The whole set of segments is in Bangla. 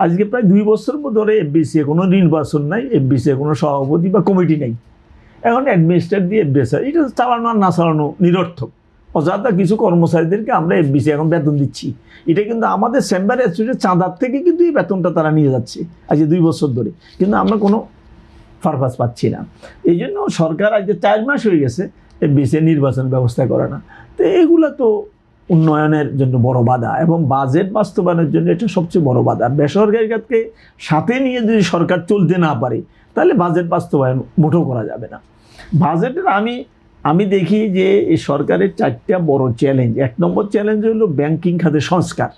আজকে প্রায় 2 বছর ধরে এফবিসি কোনো নির্বাচন নাই, এফবিসি কোনো সভাপতি বা কমিটি নাই। এখন অ্যাডমিনিস্ট্রেট দিয়ে এফবিসি এটা চালানো আর না চালানো নিরর্থক। অযথা কিছু কর্মচারীদেরকে আমরা এফবিসি এখন বেতন দিচ্ছি, এটা কিন্তু আমাদের চেম্বার অ্যাসোসিয়েশনের চাঁদার থেকে কিন্তু এই বেতনটা তারা নিয়ে যাচ্ছে আজকে 2 বছর ধরে, কিন্তু আমরা কোনো পারপাস পাচ্ছি না। এই জন্য সরকার আজকে 4 মাস হয়ে গেছে এফবিসি নির্বাচন ব্যবস্থা করে না। তো এগুলো তো উন্নয়নের জন্য বড় বাধা, এবং বাজেট বাস্তবায়নের জন্য এটা সবচেয়ে বড় বাধা। বেসরকারি খাতকে সাথে নিয়ে যদি সরকার চলতে না পারে তাহলে বাজেট বাস্তবায়ন মোটেও করা যাবে না। বাজেটের আমি দেখি যে এই সরকারের 4টা বড় চ্যালেঞ্জ। 1 নম্বর চ্যালেঞ্জ হলো ব্যাংকিং খাতের সংস্কার।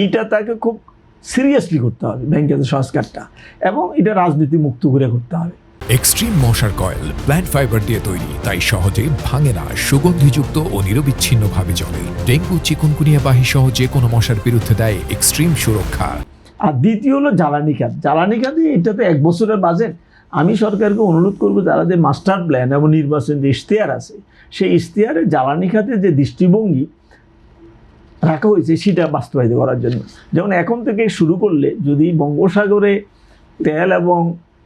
এটা তাকে খুব সিরিয়াসলি করতে হবে, ব্যাংকিং খাতের সংস্কারটা, এবং এটা রাজনীতি মুক্ত করে করতে হবে। এক্সট্রিম মশার কয়েল প্ল্যান্ট ফাইবার দিয়ে তৈরি, তাই সহজে ভাঙে না, সুগন্ধিযুক্ত ও নিরবিচ্ছিন্নভাবে জ্বলে। ডেঙ্গু, চিকুনগুনিয়া বাহি সহ যে কোনো মশার বিরুদ্ধে দেয় এক্সট্রিম সুরক্ষা। আর দ্বিতীয় হলো জ্বালানি খাত। জ্বালানি খাতে এটাতে 1 বছরের বাজেট। আমি সরকারকে অনুরোধ করবো যারা যে মাস্টার প্ল্যান এবং নির্বাচন যে ইশতেহার আছে, সেই ইশতেহারে জ্বালানি খাতে যে দৃষ্টিভঙ্গি রাখা হয়েছে সেটা বাস্তবায়িত করার জন্য। যেমন এখন থেকে শুরু করলে যদি বঙ্গোপসাগরে তেল এবং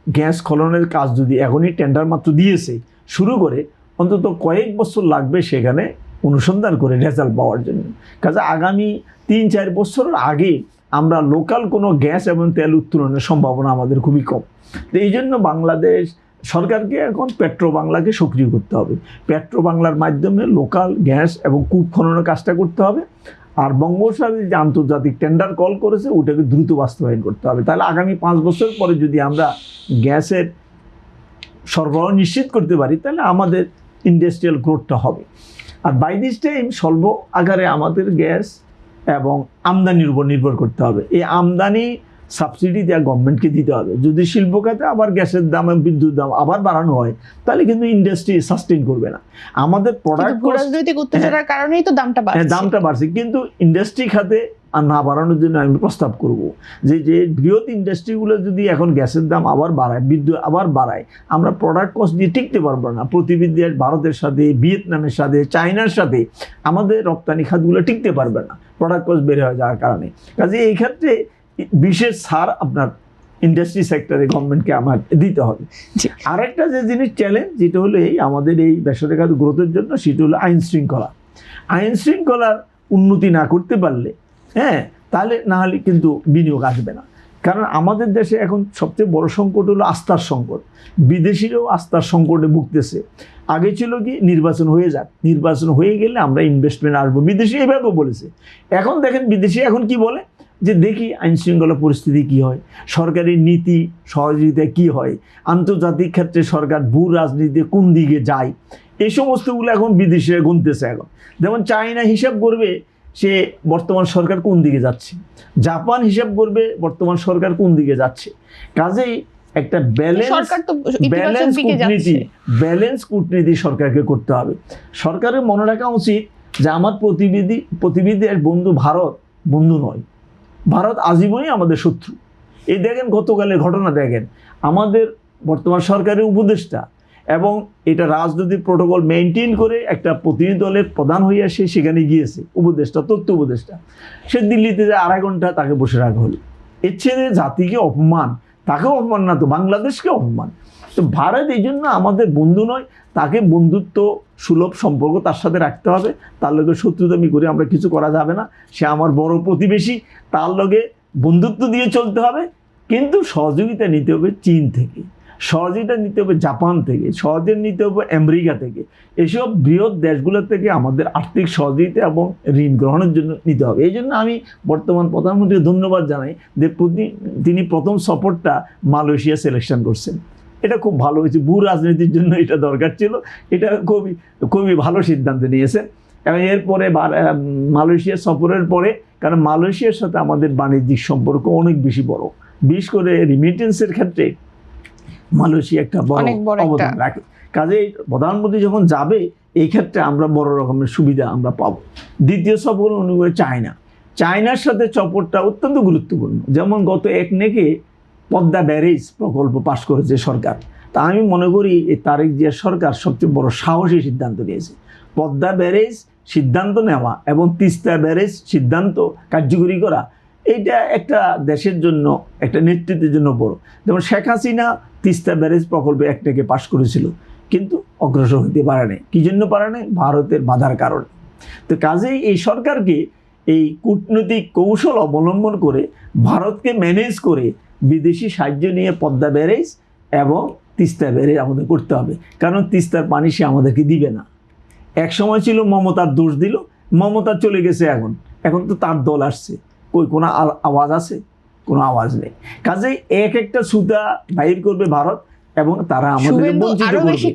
গ্যাস খননের কাজ যদি এখনই টেন্ডার মাত্র দিয়েছে শুরু করে, অন্তত কয়েক বছর লাগবে সেখানে অনুসন্ধান করে রেজাল্ট পাওয়ার জন্য। কাজে আগামী 3-4 বছরের আগে আমরা লোকাল কোনো গ্যাস এবং তেল উত্তোলনের সম্ভাবনা আমাদের খুবই কম। তো এই জন্য বাংলাদেশ সরকারকে এখন পেট্রো বাংলাকে সক্রিয় করতে হবে। পেট্রো বাংলার মাধ্যমে লোকাল গ্যাস এবং কূপ খননের কাজটা করতে হবে। আর বঙ্গোপসাগরে যে আন্তর্জাতিক টেন্ডার কল করেছে ওটাকে দ্রুত বাস্তবায়ন করতে হবে। তাহলে আগামী 5 বছর পরে যদি আমরা গ্যাসের সরবরাহ নিশ্চিত করতে পারি তাহলে আমাদের ইন্ডাস্ট্রিয়াল গ্রোথটা হবে। আর বাই দিস টাইম স্বল্প আকারে আমাদের গ্যাস এবং আমদানির উপর নির্ভর করতে হবে। এই আমদানি সাবসিডি দেওয়া গভর্নমেন্টকে দিতে হবে। যদি শিল্প খাতে আবার গ্যাসের দাম এবং বিদ্যুৎ দাম আবার বাড়ানো হয় তাহলে কিন্তু ইন্ডাস্ট্রি সাস্টেইন করবে না। আমাদের প্রোডাক্ট রাজনৈতিক উত্তেজনার কারণেই তো দামটা বাড়ছে, কিন্তু ইন্ডাস্ট্রি খাতে আর না বাড়ানোর জন্য আমি প্রস্তাব করব যে বৃহৎ ইন্ডাস্ট্রিগুলো যদি এখন গ্যাসের দাম আবার বাড়ায়, বিদ্যুৎ আবার বাড়ায়, আমরা প্রোডাক্ট কস্ট দিয়ে টিকতে পারবো না। প্রতিবেদী ভারতের সাথে, ভিয়েতনামের সাথে, চায়নার সাথে আমাদের রপ্তানি খাতগুলো টিকতে পারবে না প্রোডাক্ট কস্ট বেড়ে হয়ে যাওয়ার কারণে। কাজে এই ক্ষেত্রে বিশেষ ছাড় আপনার ইন্ডাস্ট্রি সেক্টরে গভর্নমেন্টকে আমার দিতে হবে। আরেকটা যে জিনিস চ্যালেঞ্জ যেটা হলো এই আমাদের এই বেসরকারি গ্রোথের জন্য, সেটা হলো আইন শৃঙ্খলা। আইন শৃঙ্খলার উন্নতি না করতে পারলে তাহলে না হলে কিন্তু বিনিয়োগ আসবে না। কারণ আমাদের দেশে এখন সবচেয়ে বড় সংকট হলো আস্থার সংকট। বিদেশিরাও আস্থার সংকটে ভুগতেছে। আগে ছিল কি নির্বাচন হয়ে যাক, নির্বাচন হয়ে গেলে আমরা ইনভেস্টমেন্ট আসবো, বিদেশি এইভাবেও বলেছে। এখন দেখেন বিদেশি এখন কি বলে যে দেখি আইন শৃঙ্খলা পরিস্থিতি কী হয়, সরকারি নীতি সহযোগিতা কী হয়, আন্তর্জাতিক ক্ষেত্রে সরকার ভূ রাজনীতিতে কোন দিকে যায়, এই সমস্তগুলো এখন বিদেশিরা গুনতেছে। এখন যেমন চায়না হিসাব করবে সে বর্তমান সরকার কোন দিকে যাচ্ছে, জাপান হিসাব করবে বর্তমান সরকার কোন দিকে যাচ্ছে। কাজেই একটা ব্যালেন্স কূটনীতি সরকারকে করতে হবে। সরকারের মনে রাখা উচিত যে আমার প্রতিবেদী বন্ধু ভারত বন্ধু নয়, ভারত আজীবনই আমাদের শত্রু। এই দেখেন গতকালের ঘটনা দেখেন, আমাদের বর্তমান সরকারের উপদেষ্টা এবং এটা রাজনৈতিক প্রোটোকল মেনটেন করে একটা প্রতিনিধি দলের প্রধান হইয়া সে সেখানে গিয়েছে, উপদেষ্টা, তথ্য উপদেষ্টা। সে দিল্লিতে যে 2.5 ঘন্টা তাকে বসে রাখা হলো। এর চেয়ে জাতিকে অপমান, তাকেও অপমান না তো বাংলাদেশকে অপমান। তো ভারত এই জন্য আমাদের বন্ধু নয়, তাকে বন্ধুত্ব সুলভ সম্পর্ক তার সাথে রাখতে হবে। তার লগে শত্রুতামি করে আমরা কিছু করা যাবে না। সে আমার বড় প্রতিবেশী, তার লগে বন্ধুত্ব দিয়ে চলতে হবে। কিন্তু সহযোগিতা নিতে হবে চীন থেকে, সহযোগিতা নিতে হবে জাপান থেকে, সহযোগিতা নিতে হবে আমেরিকা থেকে। এসব বৃহৎ দেশগুলোর থেকে আমাদের আর্থিক সহযোগিতা এবং ঋণ গ্রহণের জন্য নিতে হবে। এই জন্য আমি বর্তমান প্রধানমন্ত্রীকে ধন্যবাদ জানাই যে তিনি প্রথম সফরটা মালয়েশিয়া সিলেকশন করছেন। এটা খুব ভালো হয়েছে, ভূ রাজনীতির জন্য এটা দরকার ছিল। এটা খুবই ভালো সিদ্ধান্ত নিয়েছে। এবং এরপরে মালয়েশিয়া সফরের পরে, কারণ মালয়েশিয়ার সাথে আমাদের বাণিজ্যিক সম্পর্ক অনেক বেশি বড়, বিশেষ করে রিমিটেন্সের ক্ষেত্রে মালয়েশিয়া একটা বড় অবদান রাখে। কাজেই প্রধানমন্ত্রী যখন যাবে এই ক্ষেত্রে আমরা বড় রকমের সুবিধা আমরা পাবো। দ্বিতীয় সফর অনুযায়ী চায়নার সাথে সফরটা অত্যন্ত গুরুত্বপূর্ণ। যেমন গত একনেকে পদ্মা ব্যারেজ প্রকল্প পাশ করেছে সরকার। তা আমি মনে করি এই তারেক জিয়ার সরকার সবচেয়ে বড় সাহসী সিদ্ধান্ত নিয়েছে। পদ্মা ব্যারেজ সিদ্ধান্ত নেওয়া এবং তিস্তা ব্যারেজ সিদ্ধান্ত কার্যকরী করা, এইটা একটা দেশের জন্য, একটা নেতৃত্বের জন্য বড়। যেমন শেখ হাসিনা তিস্তা ব্যারেজ প্রকল্পে একটাকে পাশ করেছিল, কিন্তু অগ্রসর হতে পারে নাই। কী জন্য পারে নাই? ভারতের বাধার কারণে। তো কাজেই এই সরকারকে এই কূটনৈতিক কৌশল অবলম্বন করে ভারতকে ম্যানেজ করে বিদেশি সাহায্য নিয়ে পদ্মা ব্যারেজ এবং তিস্তা ব্যারেজ আমাদের করতে হবে। কারণ তিস্তার পানি সে আমাদেরকে দিবে না। এক সময় ছিল মমতার দোষ দিল, মমতা চলে গেছে, এখন তো তার দল আসছে, কোনো আওয়াজ আছে? কোনো আওয়াজ নেই। কাজেই এক একটা সুতা বাইর করবে ভারত এবং তারা আমাদেরকে শুভেন্দু বঞ্চিত আরো করবে। বেশি